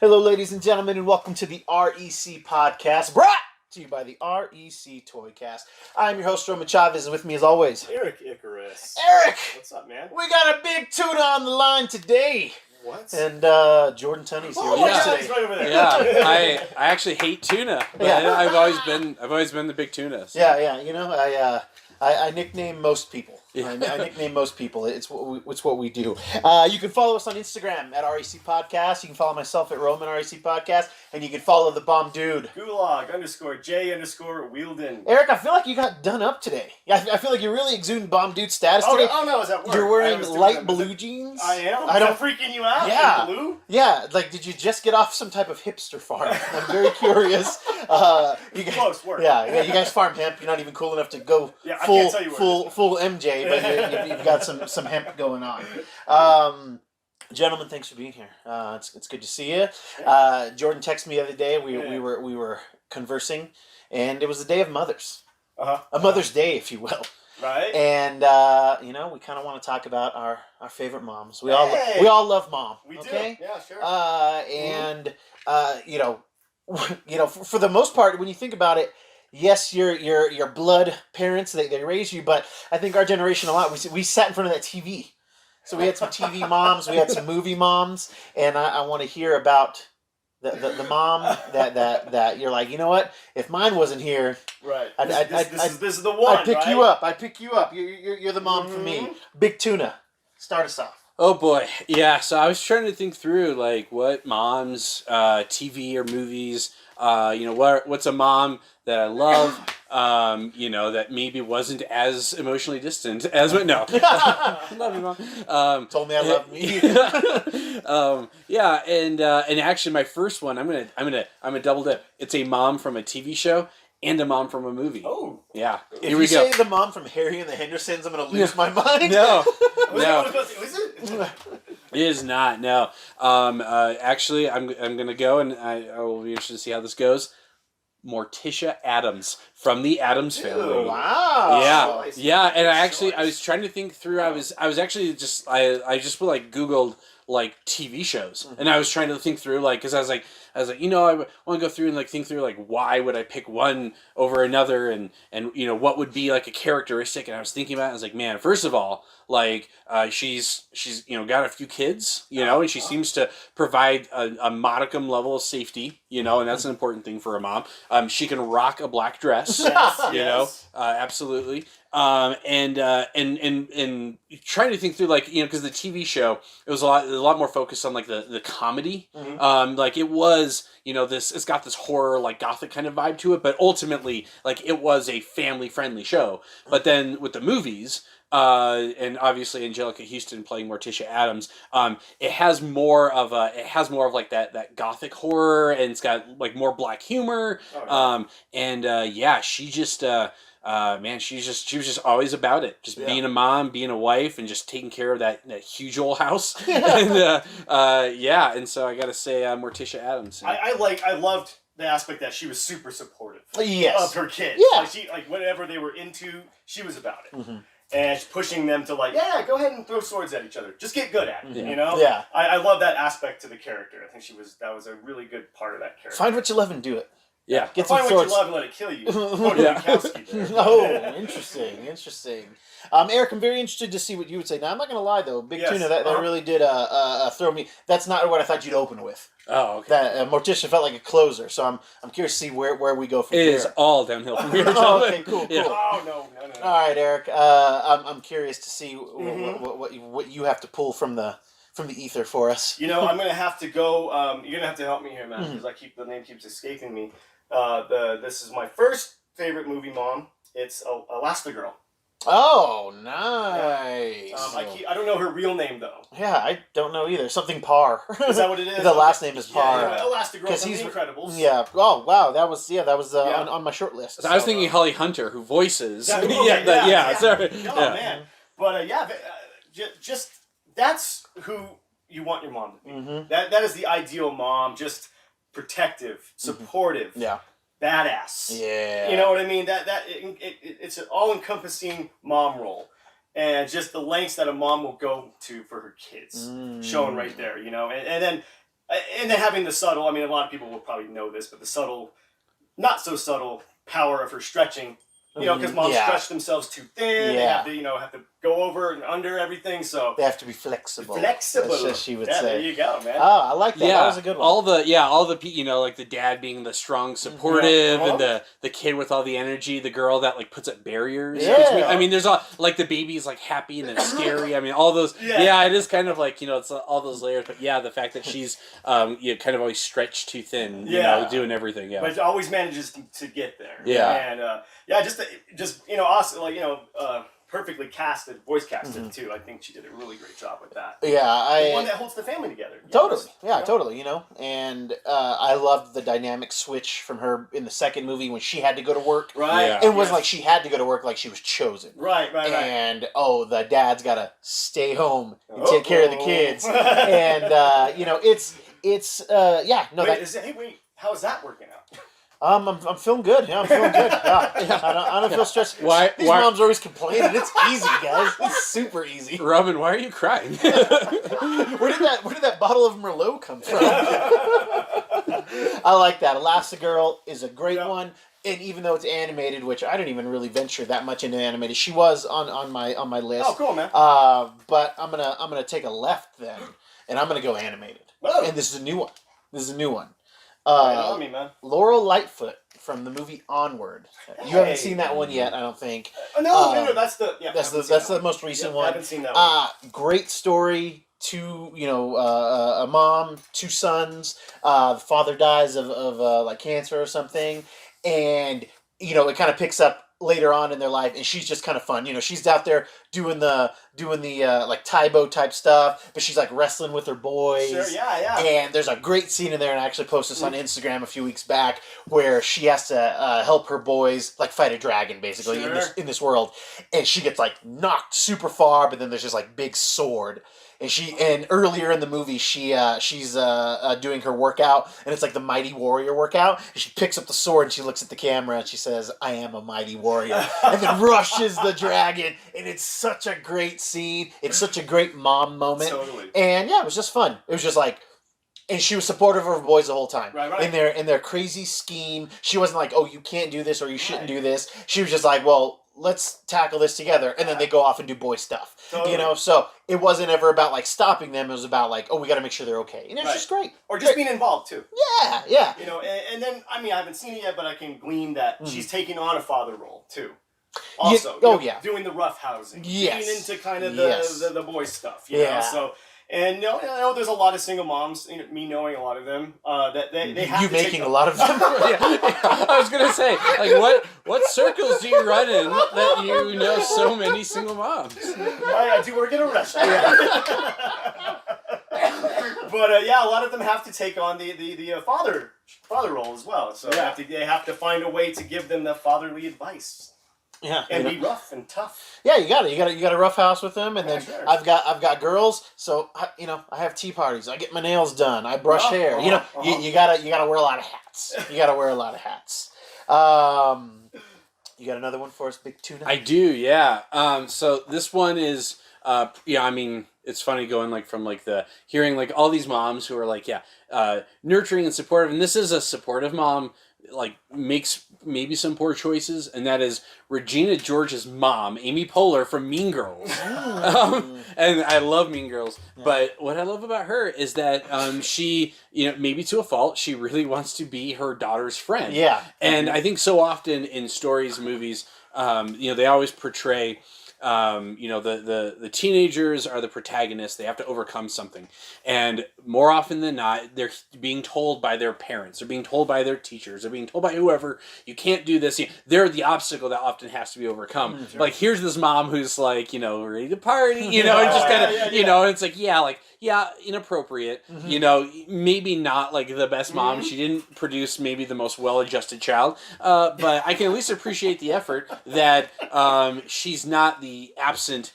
Hello, ladies and gentlemen, and welcome to the REC podcast, brought to you by the REC Toycast. I'm your host, Roman Chavez, and with me, as always, Erik Icarus. Eric! What's up, man? We got a big tuna on the line today. What? And Jordan Tunney's here. Oh my Yeah. God, he's right over there. Yeah, I actually hate tuna, but Yeah. I've always been the big tuna. So. Yeah, you know, I nickname most people. Yeah. I nickname most people. It's what we do. You can follow us on Instagram at REC Podcast. You can follow myself at Roman REC Podcast, and you can follow the bomb dude. Gulag_J_Wielden. Eric, I feel like you got done up today. I feel like you're really exuding bomb dude status today. Oh no, is that work? You're wearing I was doing light that. blue jeans. I am? I Is don't. that freaking you out? Yeah. In blue? Yeah, like did you just get off some type of hipster farm? I'm very curious. You guys, Close work. Yeah, you guys farm hemp. You're not even cool enough to go Yeah, I full can't tell you where full MJ, but you've got some hemp going on. Gentlemen, thanks for being here. It's good to see you. Jordan texted me the other day. We were conversing, and it was the day of mothers, a Mother's Day, if you will. Right. And we kind of want to talk about our favorite moms. We all love mom. We okay? do. Yeah, sure. For the most part, when you think about it, yes, your blood parents, they raise you, but I think our generation a lot, we sat in front of that TV. So we had some TV moms, we had some movie moms, and I want to hear about the mom that you're like, you know what? If mine wasn't here, Right. this is the one. I'd pick right? you up. I'd pick you up. You're the mom for me. Big Tuna, start us off. Oh boy, yeah. So I was trying to think through like what moms, TV or movies. What's a mom that I love? That maybe wasn't as emotionally distant as no. Love you, mom. Told me I love me. And actually, my first one, I'm gonna double dip. It's a mom from a TV show and a mom from a movie. Oh. Yeah. If Here we you go. say the mom from Harry and the Hendersons, I'm gonna lose my mind. No. Was it? It is not. No. Actually, I'm gonna go, and I will be interested to see how this goes. Morticia Addams from the Addams Family. Wow. Yeah, yeah, and I Choice. was trying to think through. I was actually just I just like Googled like TV shows, and I was trying to think through like because I was like I want to go through and like think through like why would I pick one over another, and what would be like a characteristic, and I was thinking about it. I was like, man, first of all, like she's got a few kids, and she seems to provide a modicum level of safety, and that's an important thing for a mom. She can rock a black dress, Yes. absolutely. And trying to think through like because the TV show it was a lot more focused on like the comedy, like it was it's got this horror like gothic kind of vibe to it, but ultimately like it was a family friendly show. But then with the movies. And obviously Angelica Houston playing Morticia Addams, it has more of like that gothic horror, and it's got like more black humor. She just she was just always about it, just being a mom, being a wife, and just taking care of that huge old house. And so I gotta say Morticia Addams. I loved the aspect that she was super supportive Yes. of her kids. Yeah. Like she whatever they were into, she was about it. And she's pushing them to like, go ahead and throw swords at each other. Just get good at it, Yeah. I love that aspect to the character. I think that was a really good part of that character. Find what you love and do it. Yeah. Get some Find what swords. you love and let it kill you. Wachowski there. Oh, interesting. Eric, I'm very interested to see what you would say. Now, I'm not going to lie, though. Big Tuna, that really did throw me. That's not what I thought you'd open with. Oh, okay. That Morticia felt like a closer, so I'm curious to see where we go from It here. is all downhill from here. Okay, cool. Yeah. Oh, no. All right, Eric. I'm curious to see what you have to pull from the ether for us. I'm going to have to go. You're going to have to help me here, man, because the name keeps escaping me. This is my first favorite movie mom. It's Elastigirl. Oh, nice. I don't know her real name though. Yeah, I don't know either. Something Parr. Is that what it is? The last name is Parr. Yeah, Elastigirl from he's The Incredibles. Yeah. Oh, wow. That was on my short list. So I was thinking Holly Hunter, who voices. Sorry. Yeah. Man. But just that's who you want your mom to be. Mm-hmm. That is the ideal mom. Just protective, supportive. Yeah. Badass. Yeah. You know what I mean? It's an all-encompassing mom role. And just the lengths that a mom will go to for her kids. Shown right there, And then and then having the subtle. I mean, a lot of people will probably know this, but the subtle, not so subtle power of her stretching. You know, because moms stretch themselves too thin. They have to, have to go over and under everything. So they have to be flexible. Flexible. That's what she would say. There you go, man. Oh, I like that. Yeah, that was a good one. All the like the dad being the strong, supportive, and the kid with all the energy, the girl that like puts up barriers. Yeah. I mean, there's all like the baby's like happy and then scary. I mean, all those. Yeah, it is kind of like it's all those layers. But yeah, the fact that she's kind of always stretched too thin. You know, doing everything. Yeah, but always manages to get there. Yeah, and just awesome, perfectly casted, voice casted too. I think she did a really great job with that. Yeah, one that holds the family together. Totally, totally. And I loved the dynamic switch from her in the second movie when she had to go to work. Right, it was like she had to go to work, like she was chosen. Right. And the dad's got to stay home and take care of the kids. And Wait, how is that working out? I'm feeling good. Yeah, I'm feeling good. Yeah. I don't feel stressed. These moms are always complaining. It's easy, guys. It's super easy. Robin, why are you crying? Where did that bottle of Merlot come from? I like that. Elastigirl is a great one. And even though it's animated, which I didn't even really venture that much into animated, she was on my list. Oh, cool, man. But I'm gonna take a left then, and I'm gonna go animated. Oh. And this is a new one. Right on me, man. Laurel Lightfoot from the movie Onward. You haven't seen that one yet, I don't think. No, that's the that's the most recent one. I haven't seen that one. Great story. A mom, 2 sons. The father dies of like cancer or something, and it kind of picks up later on in their life, and she's just kind of fun. She's out there doing the like Taibo type stuff, but she's like wrestling with her boys. Sure, yeah. And there's a great scene in there, and I actually posted this on Instagram a few weeks back, where she has to help her boys like fight a dragon, basically in this world, and she gets like knocked super far, but then there's just like big sword. And earlier in the movie, she's doing her workout, and it's like the Mighty Warrior workout. And she picks up the sword, and she looks at the camera, and she says, "I am a mighty warrior," and then rushes the dragon. And it's such a great scene. It's such a great mom moment. Totally. And it was just fun. It was just like, and she was supportive of her boys the whole time. Right. In their crazy scheme, she wasn't like, "Oh, you can't do this," or "You shouldn't do this." She was just like, "Well, let's tackle this together," and then they go off and do boy stuff. Totally. So it wasn't ever about like stopping them. It was about like, oh, we got to make sure they're okay, and it's just great. Or just being involved too. Yeah. And then I haven't seen it yet, but I can glean that she's taking on a father role too. Also, doing the rough housing, getting into kind of the boy stuff. You know, so. And I know there's a lot of single moms, me knowing a lot of them, that they have you to making a lot of them. I was gonna say, like, what circles do you run in that you know so many single moms? I do work in a restaurant. But a lot of them have to take on the father role as well. So they have to find a way to give them the fatherly advice. Yeah, and be rough and tough. Yeah, you got a rough house with them, and then sure. I've got girls, so I have tea parties. I get my nails done. I brush hair. You gotta wear a lot of hats. You got another one for us, Big Tuna? I do, yeah. So this one is, it's funny going like from like the hearing like all these moms who are like nurturing and supportive, and this is a supportive mom. Like makes maybe some poor choices, and that is Regina George's mom, Amy Poehler from Mean Girls. And I love Mean Girls, but what I love about her is that she, maybe to a fault, she really wants to be her daughter's friend. Yeah, and I think so often in stories, movies, they always portray. The teenagers are the protagonists. They have to overcome something. And more often than not, they're being told by their parents. They're being told by their teachers. They're being told by whoever, you can't do this. They're the obstacle that often has to be overcome. Sure. Like, here's this mom who's like, ready to party, and just kind of, and it's like, inappropriate. Mm-hmm. Maybe not like the best mom. Mm-hmm. She didn't produce maybe the most well-adjusted child. But I can at least appreciate the effort that she's not the absent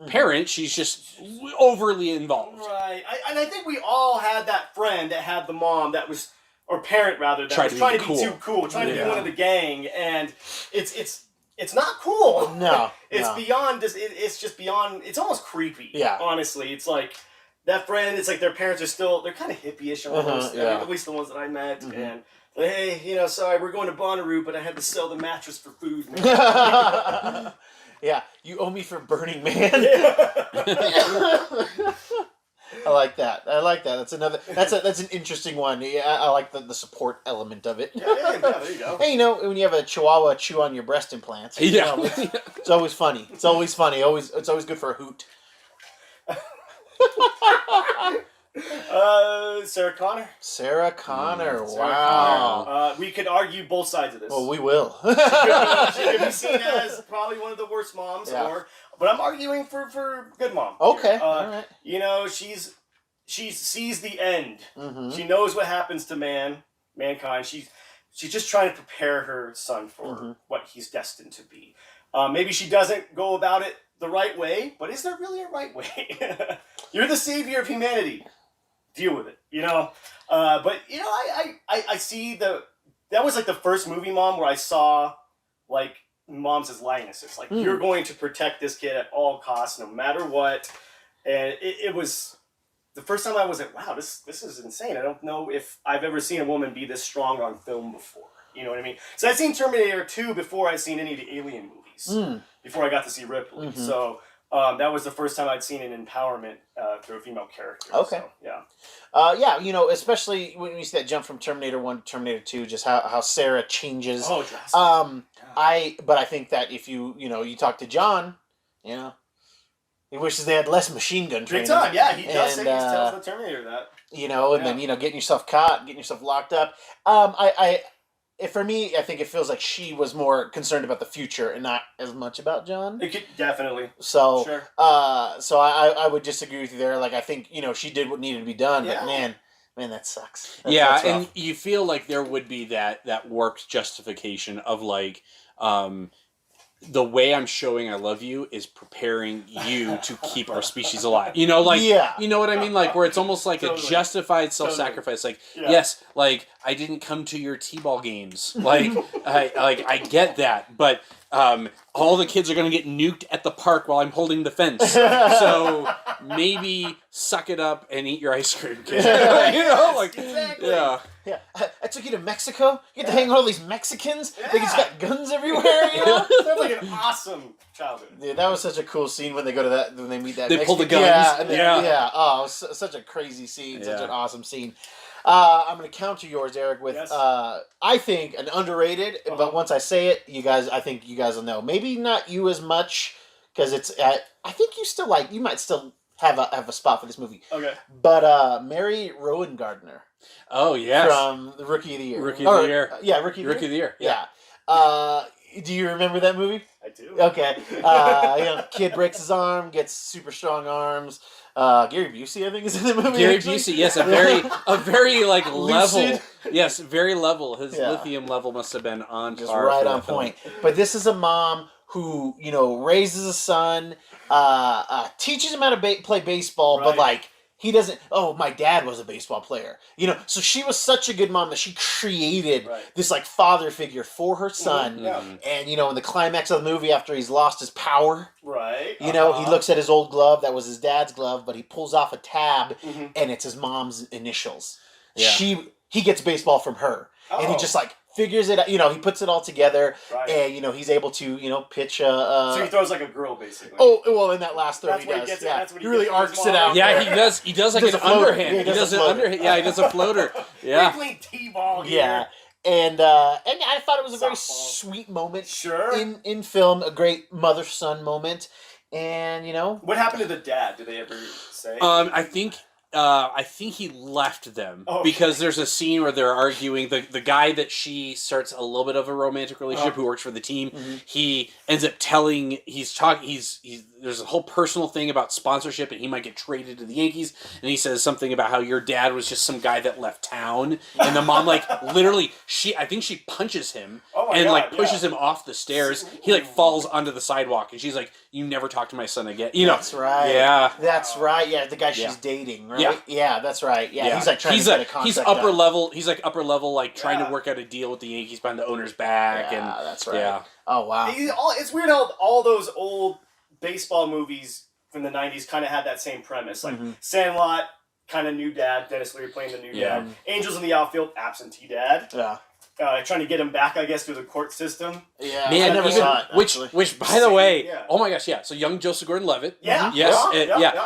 parent. She's just overly involved. Right. I think we all had that friend that had the mom that was, or parent rather, that was trying to be too cool, trying to be one of the gang, and it's not cool. No. It's beyond this. It's just beyond. It's almost creepy. Yeah. Honestly, it's like that friend, it's like their parents are still, they're kind of hippie-ish almost, at least the ones that I met, and hey, you know, sorry, we're going to Bonnaroo, but I had to sell the mattress for food. Yeah, you owe me for Burning Man. I like that. That's another. That's an interesting one. Yeah, I like the support element of it. Yeah, there you go. Hey, you know, when you have a Chihuahua chew on your breast implants, you know, it's always funny. It's always funny. It's always good for a hoot. Sarah Connor. Sarah Connor. Wow. Connor. We could argue both sides of this. Well, we will. She could be seen as probably one of the worst moms, but I'm arguing for good mom. Okay. All right. You know, she sees the end. Mm-hmm. She knows what happens to mankind. She's just trying to prepare her son for what he's destined to be. Maybe she doesn't go about it the right way, but is there really a right way? You're the savior of humanity. Deal with it, you know. But you know, I see that was like the first movie mom where I saw like moms as lionesses. Like you're going to protect this kid at all costs, no matter what. And it was the first time I was like, wow, this is insane. I don't know if I've ever seen a woman be this strong on film before. You know what I mean? So I'd seen Terminator 2 before I'd seen any of the Alien movies. Before I got to see Ripley. Mm-hmm. So that was the first time I'd seen an empowerment through a female character. Okay. So, yeah. Yeah, you know, especially when you see that jump from Terminator 1 to Terminator 2, just how Sarah changes. Oh, drastic. But I think that if you talk to John, you know, he wishes they had less machine gun training. Big time, yeah. He does say he tells the Terminator that. You know, and then, you know, getting yourself caught, getting yourself locked up. For me, I think it feels like she was more concerned about the future and not as much about John. It could, definitely. So, sure. So I would disagree with you there. Like, I think, you know, she did what needed to be done, but man, that sucks. That's and you feel like there would be that warped justification of like, the way I'm showing I love you is preparing you to keep our species alive. You know, like, you know what I mean? Like, where it's almost like a justified self-sacrifice. Like, yes, like, I didn't come to your T-ball games. Like, I get that. But all the kids are going to get nuked at the park while I'm holding the fence. So maybe suck it up and eat your ice cream, kid. You know, like, exactly. Yeah, I took you to Mexico. You get to hang with all these Mexicans. They just got guns everywhere. You know, sounds like an awesome childhood. Yeah, that was such a cool scene when they go to that when they meet that. They Mexican. pull the guns. Yeah. Oh, it was such a crazy scene. Such an awesome scene. I'm going to counter yours, Eric, with I think an underrated. But once I say it, I think you guys will know. Maybe not you as much because it's. I think you might still have a spot for this movie. Okay. But Mary Rowan Gardner. Oh, yes. From the Rookie of the Year. Rookie of the Year. Yeah, Rookie of the Year. Yeah. Do you remember that movie? I do. Okay. You know, kid breaks his arm, gets super strong arms. Gary Busey, I think, is in the movie. Gary Busey, yes, a very like level. Yes, very level. His lithium level must have been on just right on point. But this is a mom who, you know, raises a son, teaches him how to play baseball, but like he doesn't. Oh, my dad was a baseball player. You know, so she was such a good mom that she created this like father figure for her son. Mm-hmm. And you know, in the climax of the movie, after he's lost his power, you know, he looks at his old glove that was his dad's glove, but he pulls off a tab, and it's his mom's initials. Yeah. He gets baseball from her, and he just like figures it out. You know, he puts it all together, and you know, he's able to pitch a. So he throws like a girl, basically. Oh well, in that last throw, he does. He really arcs it out. Yeah, he does. He does like an underhand. He does an underhand. Yeah, he does a floater. Yeah, we playing t-ball here. Yeah. And I thought it was a very sweet moment. Sure. In film, a great mother-son moment, and you know. What happened to the dad? Did they ever say? I think he left them because there's a scene where they're arguing. The guy that she starts a little bit of a romantic relationship who works for the team, he ends up telling there's a whole personal thing about sponsorship and he might get traded to the Yankees, and he says something about how your dad was just some guy that left town, and the mom like literally I think she punches him and pushes him off the stairs. He like falls onto the sidewalk and she's like, "You never talk to my son again." You know. That's right. Yeah. That's right. Yeah, the guy she's dating, right? Yeah, that's right. Yeah, he's like trying to get a contract. He's upper level. He's like upper level, like trying to work out a deal with the Yankees behind the owner's back. Yeah, that's right. Yeah. Oh wow. It's weird how all those old baseball movies from the 90s kind of had that same premise. Like Sandlot, kind of new dad. Dennis Leary playing the new dad. Angels in the Outfield, absentee dad. Yeah. Trying to get him back, I guess, through the court system. Yeah, man, I never saw it. Which, by the way, oh my gosh, yeah. So young Joseph Gordon-Levitt, yes,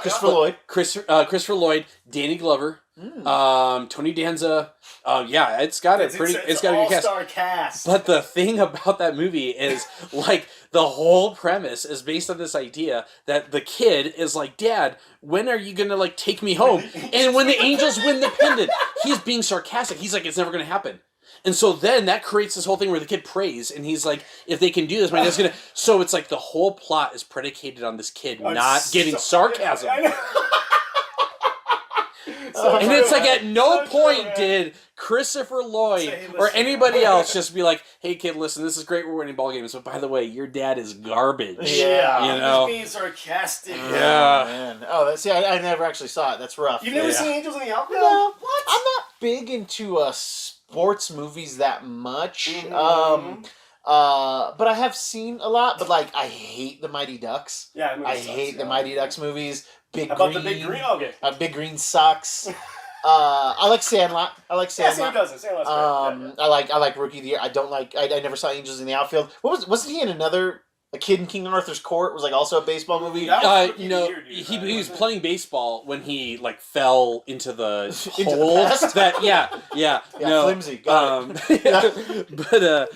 Christopher Lloyd, Christopher Lloyd, Danny Glover, Tony Danza. It's got a pretty, it's got a good all-star cast. But the thing about that movie is, like, the whole premise is based on this idea that the kid is like, Dad, when are you gonna like take me home? And when the Angels win the pennant, he's being sarcastic. He's like, it's never gonna happen. And so then that creates this whole thing where the kid prays, and he's like, if they can do this, my dad's gonna... So it's like the whole plot is predicated on this kid not getting sarcasm. I know. And it's like at no point did Christopher Lloyd or anybody else just be like, hey kid, listen, this is great, we're winning ball games, but by the way, your dad is garbage. Yeah. You know? He's being sarcastic. Yeah. Man. Oh, see, I never actually saw it. That's rough. You've never seen Angels in the Outfield? No. What? I'm not big into sports movies that much. But I have seen a lot. But like, I hate the Mighty Ducks. Yeah, I hate the Mighty Ducks movies. How about the Big Green? Okay. Big Green sucks. I like Sandlot. Yeah, Sandlot doesn't. Sandlot's great. I like Rookie of the Year. I don't like. I never saw Angels in the Outfield. Wasn't he in another? A Kid in King Arthur's Court was like also a baseball movie. He was playing baseball when he like fell into the hole. Flimsy. Got it.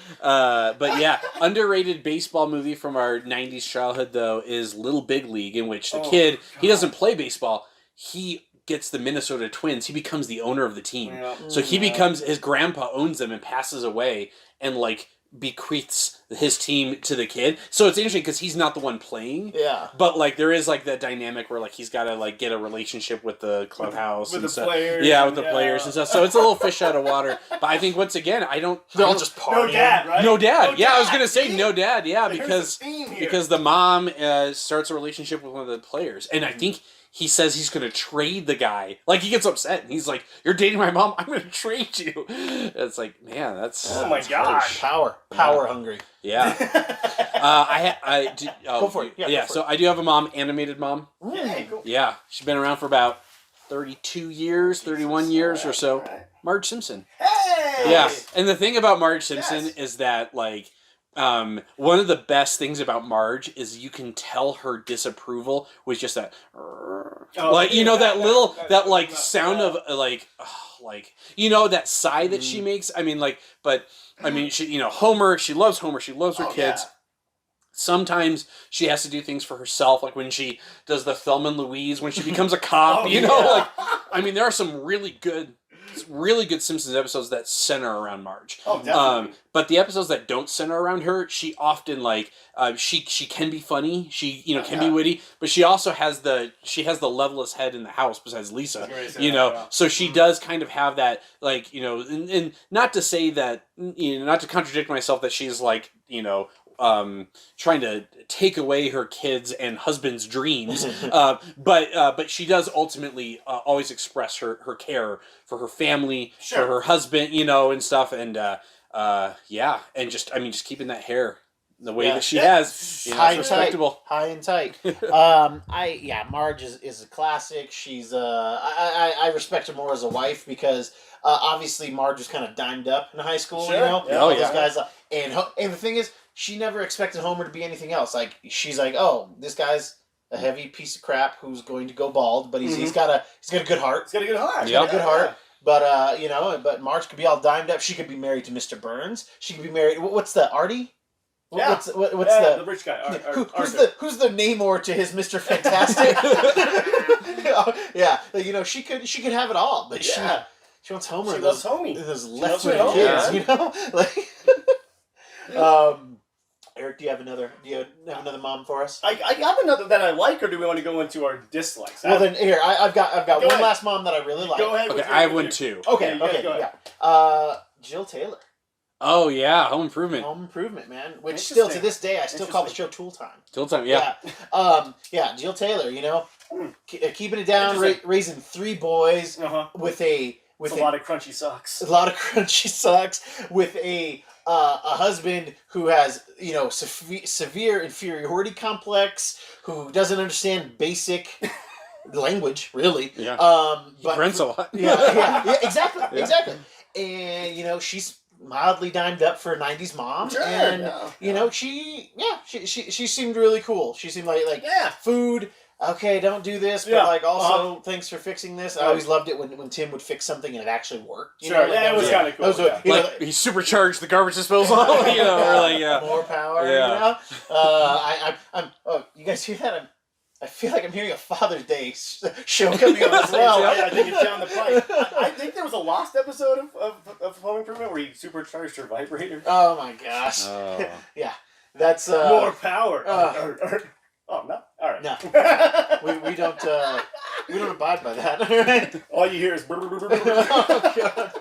But yeah, underrated baseball movie from our '90s childhood though is Little Big League, in which the kid he doesn't play baseball. He gets the Minnesota Twins. He becomes the owner of the team. Yeah. So he becomes his grandpa owns them and passes away and like bequeaths his team to the kid. So it's interesting because he's not the one playing. Yeah. But like there is like that dynamic where like he's got to like get a relationship with the clubhouse with and the stuff. players. Yeah, with the players and stuff. So it's a little fish out of water. But I think once again, they're all just partying. No dad, right? No dad. No Yeah, dad. I was gonna say no dad. Yeah, because the mom starts a relationship with one of the players, and I think he says he's going to trade the guy. Like, he gets upset, and he's like, you're dating my mom? I'm going to trade you. It's like, man, that's... Oh, my gosh. Power hungry. Yeah. Go for it. Yeah, so I do have a mom, animated mom. Yeah, cool. Yeah, she's been around for about 32 years, 31 years or so. Marge Simpson. Hey! Yeah, and the thing about Marge Simpson is that, like, one of the best things about Marge is you can tell her disapproval with just that, sound of that sigh that she makes. I mean, Homer, she loves Homer, she loves her kids. Yeah. Sometimes she has to do things for herself, like when she does the Thelma and Louise, when she becomes a cop, there are some really good Simpsons episodes that center around Marge. Oh, definitely. But the episodes that don't center around her, she often she can be funny. She can be witty, but she also has the levelest head in the house besides Lisa. So she does kind of have that and not to say that not to contradict myself that she's trying to take away her kids' and husband's dreams, but she does ultimately always express her care for her family, for her husband, and stuff, and just keeping that hair the way that she has, high and respectable, high and tight. Marge is a classic. She's I respect her more as a wife because obviously Marge was kind of dimed up in high school, Those guys, and the thing is, she never expected Homer to be anything else. Like, she's like, oh, this guy's a heavy piece of crap who's going to go bald, but he's got a good heart. He's got a good heart. He's got a good heart. But but Marge could be all dimed up. She could be married to Mr. Burns. She could be married. What's the Artie? Yeah. What's the rich guy? Who's the Namor to his Mr. Fantastic? She could have it all, but she wants Homer. She loves Homie. Those left-wing kids, Eric, do you have another mom for us? I have another that I like, or do we want to go into our dislikes? Well, then here I've got one last mom that I really like. Go ahead. Okay, I have one too. Okay, go ahead. Jill Taylor. Oh yeah, Home Improvement. Home Improvement, man. Which still to this day I still call the show Tool Time. Tool Time, yeah. Jill Taylor. Keeping it down, raising 3 boys with a lot of crunchy socks. A lot of crunchy socks with a a husband who has, severe inferiority complex, who doesn't understand basic language, really. Yeah. But grunts a lot. yeah, exactly, Yeah. exactly. And she's mildly dimed up for a '90s mom, Sure, and she seemed really cool. She seemed like food. Okay, don't do this, but also thanks for fixing this. I always loved it when Tim would fix something and it actually worked. It was kind of cool. He supercharged the garbage disposal. More power. Yeah. You guys hear that? I feel like I'm hearing a Father's Day show coming up as well. I think it's down the pipe. I think there was a lost episode of Home Improvement where he supercharged her vibrator. Oh my gosh. Yeah. That's more power. Oh no! All right. No, we don't abide by that. All you hear is. Oh, God.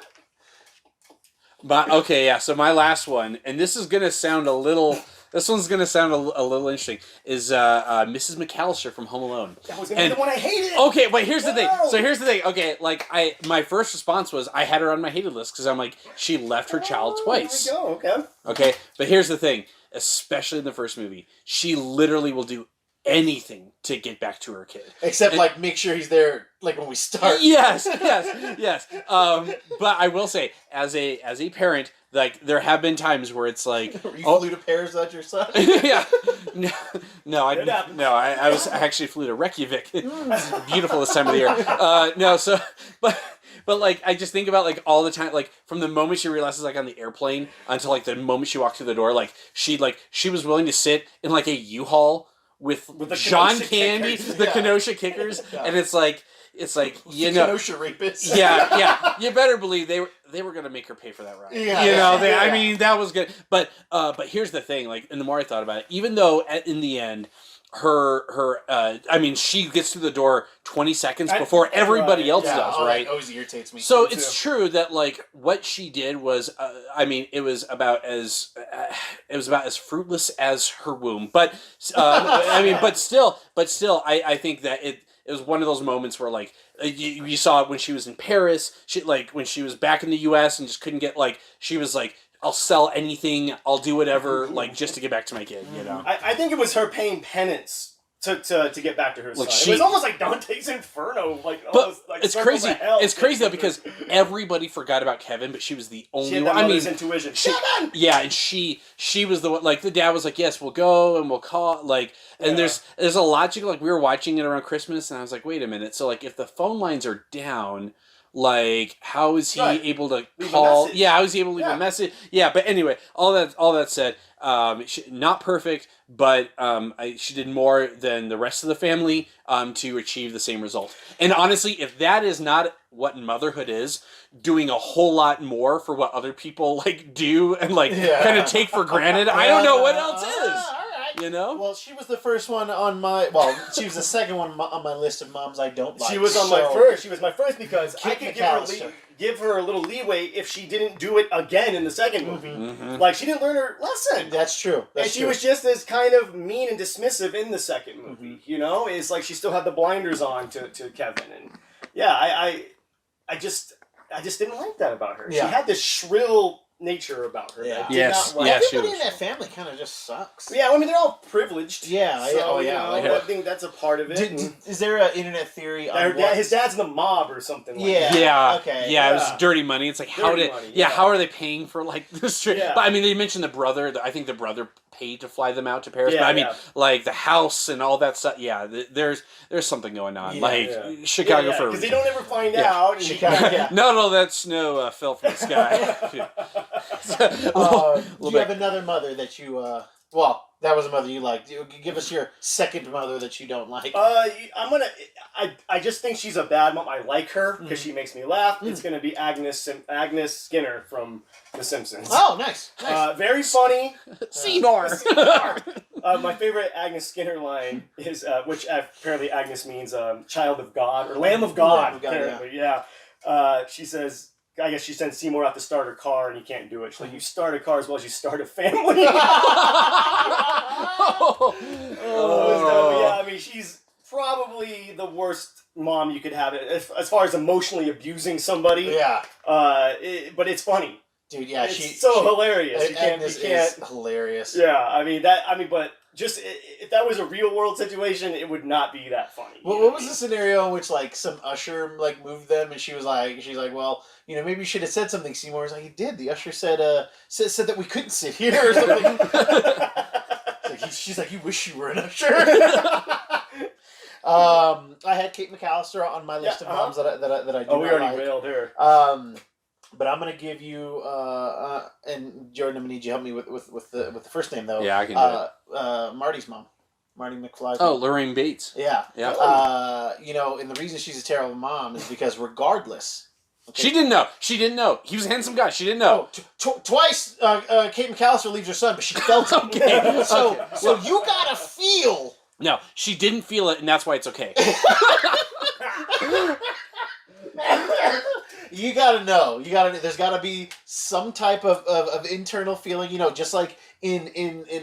But okay, yeah. So my last one, and this is gonna sound a little. This one's gonna sound a little interesting. Is Mrs. McAllister from Home Alone? That was gonna be the one I hated. Okay, but here's the thing. So here's the thing. Okay, my first response was I had her on my hated list because I'm like she left her child twice. There we go. Okay. Okay, but here's the thing. Especially in the first movie, she literally will do anything to get back to her kid, except make sure he's there when we start. Yes. But I will say, as a parent, there have been times where it's like you flew to Paris without your son. Yeah, I actually flew to Reykjavik. It's beautiful this time of the year. But I just think about all the time, from the moment she realizes on the airplane until the moment she walked through the door, she was willing to sit in a U-Haul with John Candy, the Kenosha Kickers, and it's like Kenosha rapists. Yeah, you better believe they were gonna make her pay for that ride. I mean, that was good. But here's the thing, and the more I thought about it, even though in the end she gets through the door 20 seconds before everybody else does, right? That always irritates me. So it's true that what she did was, it was about as fruitless as her womb. But but still, I think that it was one of those moments where you saw it when she was in Paris. She when she was back in the U.S. and just couldn't get she was like, I'll sell anything, I'll do whatever, just to get back to my kid, I think it was her paying penance to get back to her son. It was almost like Dante's Inferno. It's crazy. It's crazy though because everybody forgot about Kevin, but she was the only one. I mean, intuition. Kevin! Yeah, and she was the one. The dad was like, "Yes, we'll go and we'll call." And there's a logic. We were watching it around Christmas, and I was like, "Wait a minute." So if the phone lines are down. How is he able to call? Yeah, how is he able to leave a message? Yeah, but anyway, all that said, not perfect, but she did more than the rest of the family to achieve the same result. And honestly, if that is not what motherhood is, doing a whole lot more for what other people do and kind of take for granted, I don't know what else is. Well, she was the first one on my... Well, she was the second one on my list of moms I don't like. She was on my first. She was my first because I could give her a little leeway if she didn't do it again in the second movie. Mm-hmm. She didn't learn her lesson. That's true. She was just as kind of mean and dismissive in the second movie. Mm-hmm. It's she still had the blinders on to Kevin. And I just didn't like that about her. Yeah. She had this shrill nature about her. Yeah. Everybody in that family kind of just sucks. Yeah, they're all privileged. Yeah. I think that's a part of it. Is there an internet theory on his dad's in the mob or something? Yeah. Okay. Yeah, it was dirty money. It's how are they paying for this trip? Yeah. But they mentioned the brother. I think the brother paid to fly them out to Paris. Yeah, but the house and all that stuff. Yeah, there's something going on. Chicago for because they don't ever find out. Chicago. No, that snow fell from the sky. Do you have another mother that you? That was a mother you liked. Give us your second mother that you don't like. I just think she's a bad mom. I like her because she makes me laugh. It's gonna be Agnes Skinner from The Simpsons. Oh, nice. Very funny. Seymour. My favorite Agnes Skinner line is, which apparently Agnes means child of God or Lamb of God. Apparently, yeah. She says. I guess she sent Seymour out to start her car, and he can't do it. She's like, you start a car as well as you start a family. She's probably the worst mom you could have as far as emotionally abusing somebody. Yeah. But it's funny. Dude, yeah, it's hilarious. You can't. Is hilarious. Yeah, but just if that was a real world situation, it would not be that funny. Well, what was the scenario in which like some usher like moved them, and she's like, well, maybe you should have said something. Seymour was like, he did. The usher said said that we couldn't sit here or something. She's like, you wish you were an usher. I had Kate McAllister on my list of moms that I do. Oh, we already railed her. But I'm gonna give you and Jordan, I'm gonna need you to help me with the first name though. Yeah, I can do it. Marty's mom, Marty McFly's mom. mom. Lorraine Bates. Yeah. And the reason she's a terrible mom is because regardless, okay, she didn't know. He was a handsome guy. She didn't know. Twice, Kate McAllister leaves her son, but she felt it. Okay. So you gotta feel. No, she didn't feel it, and that's why it's okay. You gotta know. There's gotta be some type of internal feeling. Just like in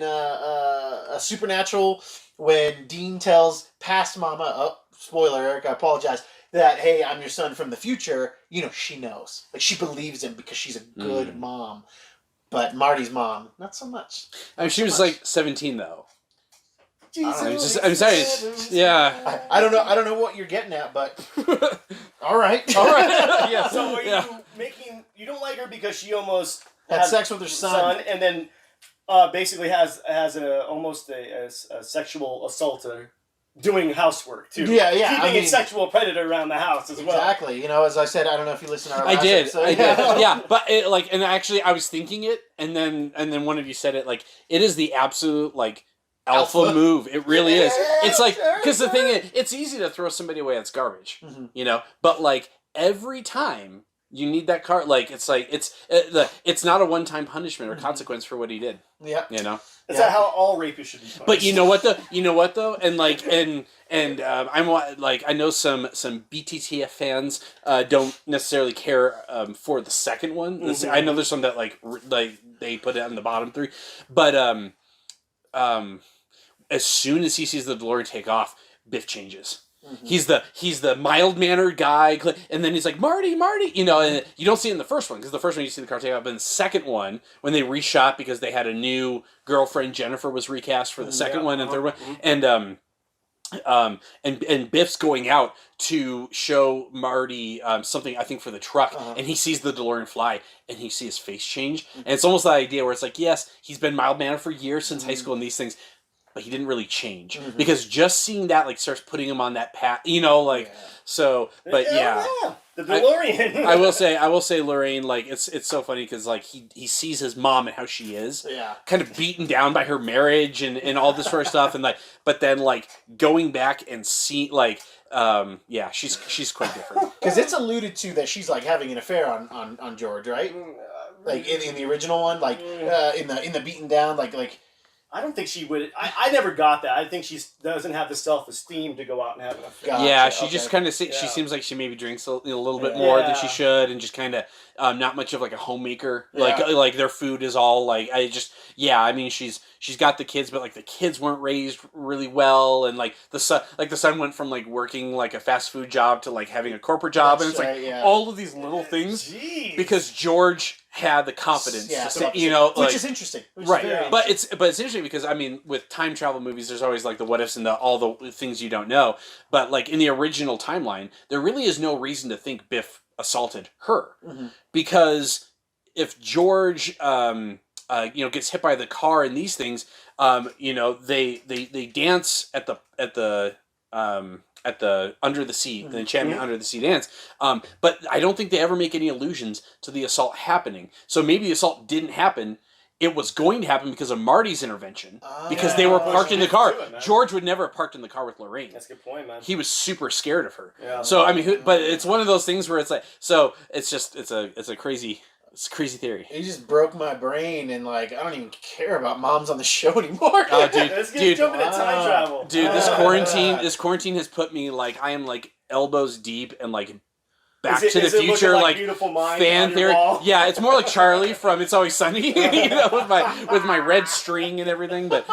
a Supernatural, when Dean tells past Mama, oh, spoiler, Eric, I apologize, that hey, I'm your son from the future. She knows. Like she believes him because she's a good mom. But Marty's mom, not so much. She was like 17 though. Jesus. I'm sorry. Yeah. I don't know what you're getting at, but all right. Yeah. So you don't like her because she almost had sex with her son, and then basically has almost a sexual assaulter doing housework too. Yeah. Keeping a sexual predator around the house as well. Exactly. As I said, I don't know if you listened to our last episode. I did. Yeah, but and actually I was thinking it, and then one of you said it, like, it is the absolute like alpha move. It really is. It's like, because the thing is, it's easy to throw somebody away that's garbage, but like every time you need that card, like it's it's not a one-time punishment or consequence for what he did. Yeah. Is that how all rapists should be punished? But you know what though, and I'm like, I know some BTTF fans don't necessarily care for the second one. I know there's some that like they put it on the bottom three, but as soon as he sees the DeLorean take off, Biff changes. Mm-hmm. He's the mild-mannered guy, and then he's like, Marty, and you don't see it in the first one, because the first one you see the car take off, but in the second one, when they reshot because they had a new girlfriend, Jennifer was recast for the second one and third one, and Biff's going out to show Marty something, I think, for the truck, and he sees the DeLorean fly, and he sees his face change, and it's almost that idea where it's like, yes, he's been mild-mannered for years since high school and these things, but he didn't really change, because just seeing that like starts putting him on that path, so. But yeah, the DeLorean. I will say, Lorraine, like it's so funny because like he sees his mom and how she is, kind of beaten down by her marriage and all this sort of stuff, and like, but then like going back and see like. She's quite different. Because it's alluded to that she's like having an affair on George, right? Like in the original one, like in the beaten down, like. I don't think she would. I never got that. I think she doesn't have the self-esteem to go out and have an affair. Gotcha. Yeah, she just kind of she seems like she maybe drinks a little bit more than she should, and just kind of not much of like a homemaker. Like their food is all like I mean she's got the kids, but like the kids weren't raised really well, and like the son went from like working like a fast food job to like having a corporate job, and it's like all of these little things. Jeez. Because George had the confidence to say, which is interesting, right? But it's interesting because I mean, with time travel movies, there's always like the what ifs and all the things you don't know. But like in the original timeline, there really is no reason to think Biff assaulted her, because if George gets hit by the car and these things, they dance at the under the sea, the enchantment under the sea dance. But I don't think they ever make any allusions to the assault happening. So maybe the assault didn't happen. It was going to happen because of Marty's intervention, because they were parked in the car. George would never have parked in the car with Lorraine. That's a good point, man. He was super scared of her. Yeah. So I mean, but it's one of those things where it's like, so it's a crazy theory. It just broke my brain, and like I don't even care about moms on the show anymore. Oh, dude, let's jump into time travel. Dude, this quarantine has put me like I am like elbows deep and like Back to the Future, like fan theory. Yeah, it's more like Charlie from It's Always Sunny, with my red string and everything. But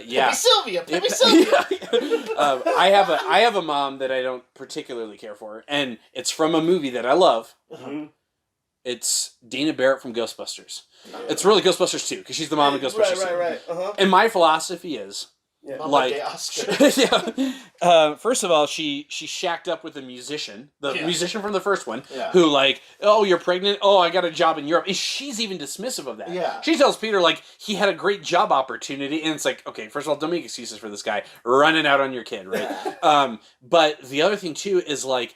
yeah. Sylvia. I have a mom that I don't particularly care for, and it's from a movie that I love. It's Dana Barrett from Ghostbusters. It's really Ghostbusters 2 because she's the mom of Ghostbusters 2. Right. And my philosophy is, first of all, she shacked up with a musician, the musician from the first one, who like, oh, you're pregnant? Oh, I got a job in Europe. And she's even dismissive of that. Yeah. She tells Peter like he had a great job opportunity, and it's like, okay, first of all, don't make excuses for this guy running out on your kid, right? But the other thing too is like,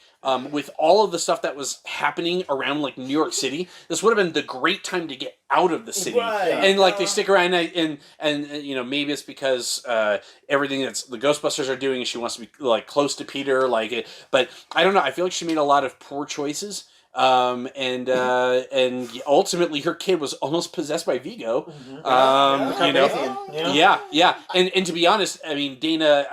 with all of the stuff that was happening around like New York City, this would have been the great time to get out of the city, and like they stick around and you know, maybe it's because everything that's the Ghostbusters are doing, she wants to be like close to Peter, like it. But I don't know. I feel like she made a lot of poor choices. And ultimately her kid was almost possessed by Vigo. You know, yeah. And to be honest, I mean, Dana,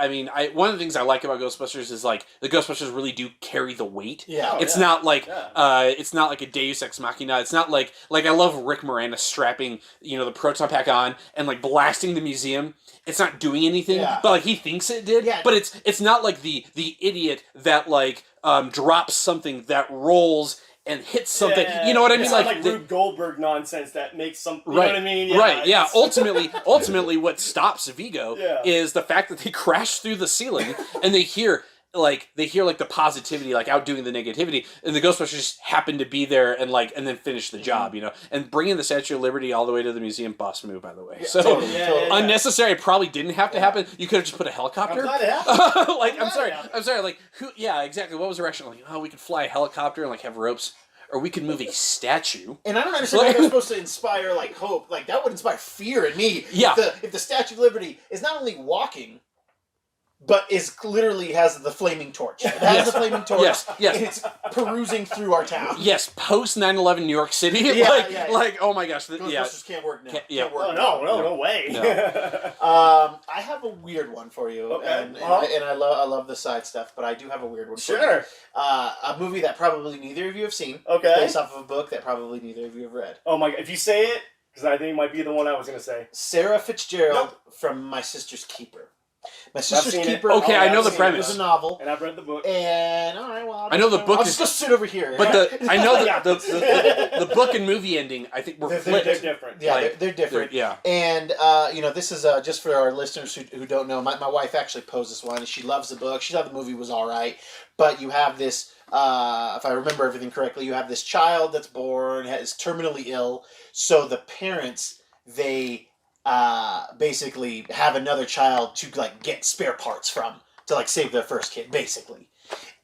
one of the things I like about Ghostbusters is like the Ghostbusters really do carry the weight. It's not like a Deus Ex Machina. It's not like I love Rick Moranis strapping, you know, the proton pack on and like blasting the museum. It's not doing anything, but like he thinks it did. But it's not like the idiot that like drops something that rolls and hits something. You know what I mean? It's like Rube Goldberg nonsense that makes something. You know what I mean? Ultimately, what stops Vigo is the fact that they crash through the ceiling and they hear the positivity, like outdoing the negativity, and the Ghostbusters just happen to be there and then finish the job, you know. And bringing the Statue of Liberty all the way to the museum, boss move, by the way. Unnecessary. Probably didn't have to happen. You could have just put a helicopter. I'm glad it happened. I'm sorry. Like who? Yeah, exactly. What was the rationale? Like, oh, we could fly a helicopter and like have ropes. Or we could move a statue. And I don't understand how they're supposed to inspire like hope. Like that would inspire fear in me. Yeah. If the Statue of Liberty is not only walking, but literally has the flaming torch. It has the flaming torch. Yes. And it's perusing through our town. Yes, post 9/11 New York City. Like, oh my gosh. Ghostbusters can't work now. Can't work no way. No. I have a weird one for you. Okay. And I love the side stuff, but I do have a weird one for you. Sure. A movie that probably neither of you have seen. Okay. Based off of a book that probably neither of you have read. Oh my god. If you say it, because I think it might be the one I was going to say. Sarah Fitzgerald from My Sister's Keeper. My Sister's Keeper. Okay, I know the premise. It was a novel, and I've read the book. And all right, well, I know the book. I'll just go sit over here. But I know the book and movie ending. I think they're different. Yeah, they're different. And you know, this is just for our listeners who don't know. My wife actually posed this one, and she loves the book. She thought the movie was all right, but you have this. If I remember everything correctly, you have this child that's born, is terminally ill. So the parents basically have another child to like get spare parts from to like save their first kid, basically.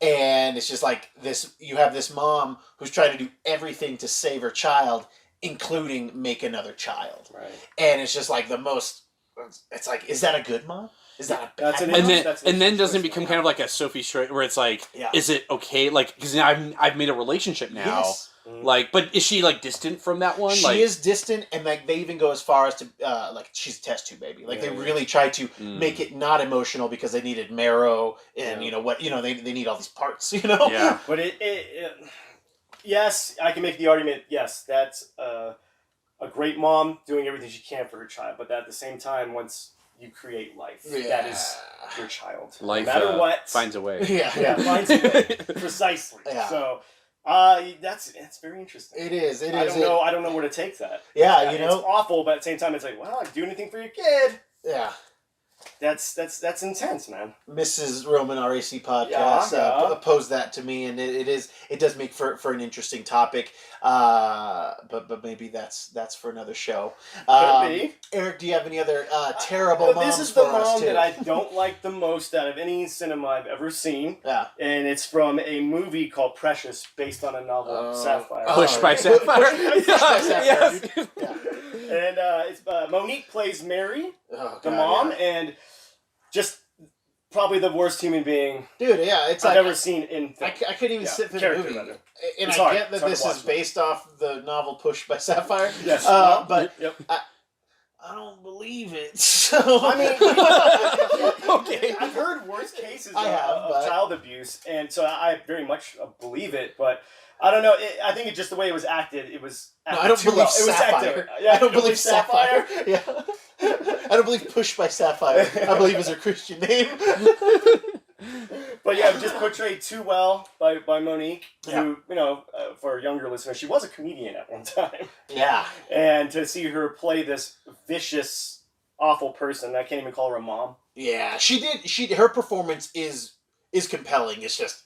And it's just like this, you have this mom who's trying to do everything to save her child, including make another child. Right. And it's just like it's like, is that a good mom? Is that a bad mom? And then doesn't it become kind of like a Sophie Strait where it's like, is it okay? Like, because I've made a relationship now. Yes. Like, but is she like distant from that one? She is distant, and like they even go as far as to like she's a test tube baby. Like they really try to make it not emotional because they needed marrow and they need all these parts. You know. Yeah. But it yes, I can make the argument. Yes, that's a great mom doing everything she can for her child, but at the same time, once you create life, that is your child. Life, no matter what, finds a way. Yeah, finds a way. Precisely. Yeah. So. That's very interesting. It is. I don't know where to take that. Yeah, it's awful, but at the same time, it's like, well, I can do anything for your kid. Yeah. That's intense, man. Mrs. Roman RAC podcast posed that to me, and it does make for an interesting topic. But maybe that's for another show. Could be. Eric, do you have any other terrible moms? This is the mom that I don't like the most out of any cinema I've ever seen. Yeah. And it's from a movie called Precious, based on a novel, Sapphire. Pushed by Sapphire. Pushed by Sapphire. Yeah. And it's Monique plays Mary, the mom, and just probably the worst human being, dude. Yeah, it's I've ever seen in. I couldn't even sit through the movie, and it's I hard. get that this is based off the novel Pushed by Sapphire. Yes, but I don't believe it. So I mean, okay. I've heard worst cases of child abuse, and so I very much believe it, but. I don't know. I think it's just the way it was acted. It was. No, I don't believe Sapphire. I don't believe Sapphire. Yeah. I don't believe Pushed by Sapphire. I believe is her Christian name. But yeah, just portrayed too well by Monique, who, for our younger listeners, she was a comedian at one time. Yeah. And to see her play this vicious, awful person, I can't even call her a mom. Yeah, she did. Her performance is compelling. It's just,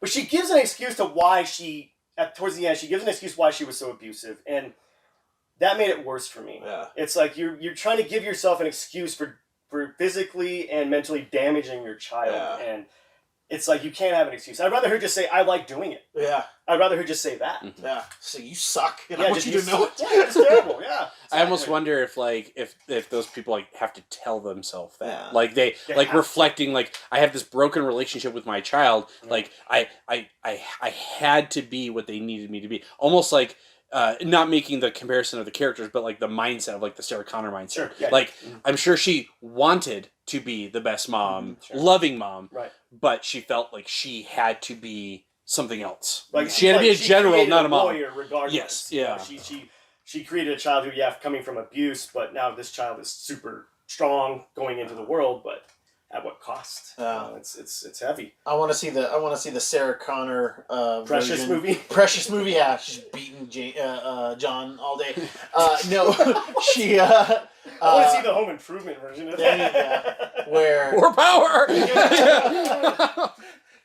but she gives an excuse to why towards the end, she gives an excuse why she was so abusive, and that made it worse for me. Yeah. It's like you're trying to give yourself an excuse for physically and mentally damaging your child, and it's like you can't have an excuse. I'd rather her just say, "I like doing it." Yeah. I'd rather her just say that. Mm-hmm. Yeah. So you suck. And I want you to know it. Yeah, it's terrible. Yeah. Exactly. I almost wonder if those people have to tell themselves that. Yeah. Like they reflecting, like, I have this broken relationship with my child. Mm-hmm. Like I had to be what they needed me to be. Almost like not making the comparison of the characters, but like the mindset of like the Sarah Connor mindset. Sure. Yeah. Like I'm sure she wanted to be the best mom, loving mom, right? But she felt like she had to be something else. Like she had to be a general, not a mom. Lawyer, regardless. Yes. Yeah. She created a child who, coming from abuse, but now this child is super strong going into the world, but at what cost? It's heavy. I want to see the Sarah Connor Precious version. movie. Precious movie. Yeah, she's beating John all day. No, she. I want to see the Home Improvement version of that. Where more power.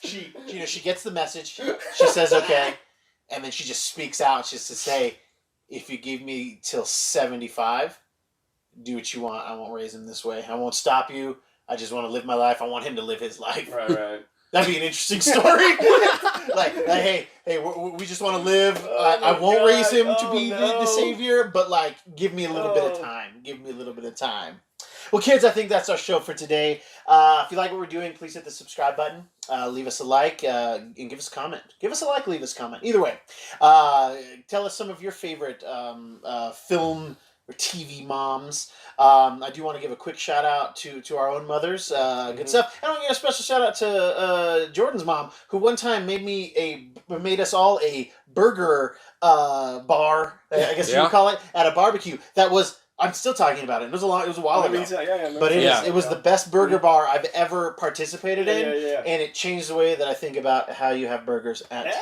She gets the message. She says okay, and then she just speaks out just to say, "If you give me till 75, do what you want. I won't raise him this way. I won't stop you. I just want to live my life. I want him to live his life." Right. That'd be an interesting story. like, hey, we just want to live. I won't raise him to be the savior, but like, give me a little bit of time. Give me a little bit of time. Well, kids, I think that's our show for today. If you like what we're doing, please hit the subscribe button. Leave us a like and give us a comment. Give us a like, leave us a comment. Either way, tell us some of your favorite film or TV moms. I do want to give a quick shout out to our own mothers. Good stuff. And I want to give a special shout out to Jordan's mom, who one time made us all a burger bar, I guess you would call it, at a barbecue. That was, I'm still talking about it. It was a while ago. But it was the best burger bar I've ever participated in, and it changed the way that I think about how you have burgers at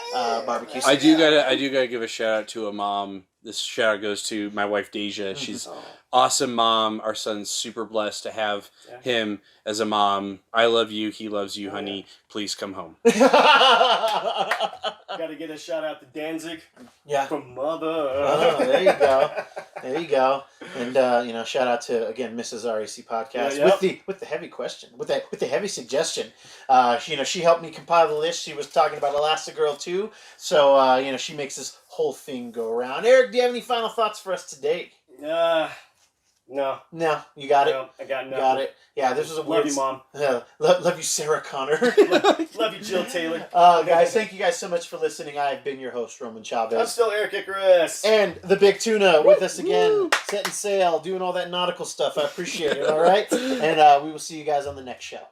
barbecues. I do gotta give a shout out to a mom. This shout out goes to my wife Deja. She's awesome mom. Our son's super blessed to have him as a mom. I love you. He loves you, honey. Please come home. Got to get a shout out to Danzig. Yeah. From mother. Oh, there you go. There you go. And shout out to again Mrs. RAC podcast with the heavy question, with the heavy suggestion. She helped me compile the list. She was talking about Elastigirl too. So she makes this whole thing go around. Eric, do you have any final thoughts for us today? No. No, you got it. No, I got nothing. Got it. Yeah, this was a weird. Love you, Mom. Love you, Sarah Connor. Love you, Jill Taylor. Guys, thank you guys so much for listening. I have been your host, Roman Chavez. I'm still Eric Icarus. And the Big Tuna with us again, setting sail, doing all that nautical stuff. I appreciate it, all right? And we will see you guys on the next show.